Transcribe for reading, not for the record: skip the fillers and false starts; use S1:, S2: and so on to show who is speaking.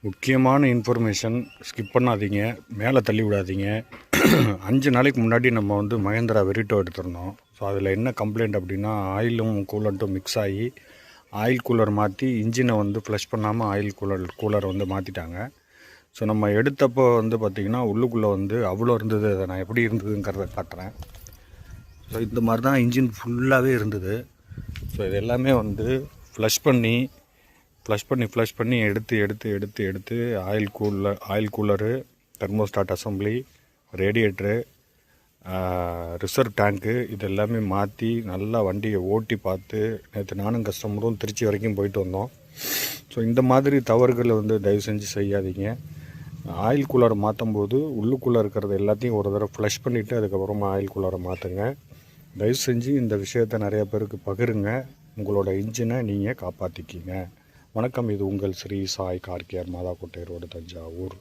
S1: முக்கியமான information skip பண்ணாதீங்க, மேலே தள்ளி விடாதீங்க. 5 நாளைக்கு முன்னாடி நம்ம வந்து மகேந்திரா வெரிட்டோ எடுத்திருந்தோம். ஸோ அதில் என்ன கம்ப்ளைண்ட் அப்படின்னா, ஆயிலும் கூலண்ட்டும் மிக்ஸ் ஆகி ஆயில் கூலர் மாற்றி இன்ஜினை வந்து ஃப்ளஷ் பண்ணாமல் ஆயில் கூலரை வந்து மாற்றிட்டாங்க. ஸோ நம்ம எடுத்தப்போ வந்து பார்த்திங்கன்னா உள்ளுக்குள்ளே வந்து அவ்வளோ இருந்தது. அதை நான் எப்படி இருந்ததுங்கிறத காட்டுறேன். ஸோ இந்த மாதிரி தான் இன்ஜின் ஃபுல்லாகவே இருந்தது. ஸோ இது எல்லாமே வந்து ஃப்ளஷ் பண்ணி எடுத்து oil cooler, thermostat assembly, radiator, reserve tank இது எல்லாமே மாற்றி நல்லா வண்டியை ஓட்டி பார்த்து நேற்று நானும் கஸ்டமரும் திருச்சி வரைக்கும் போயிட்டு வந்தோம். ஸோ இந்த மாதிரி தவறுகளை வந்து தயவு செஞ்சு செய்யாதீங்க. ஆயில் கூலரை மாற்றும் போது உள்ளுக்குள்ளே இருக்கிறது எல்லாத்தையும் ஒரு தடவை ஃப்ளஷ் பண்ணிவிட்டு அதுக்கப்புறமா ஆயில் கூலரை மாற்றுங்க. தயவு செஞ்சு இந்த விஷயத்தை நிறைய பேருக்கு பகிருங்க. உங்களோட இன்ஜினை நீங்கள் காப்பாற்றிக்கிங்க. வணக்கம். இது உங்கள் Shri Sai car care, Mathakottai road, Thanjavur.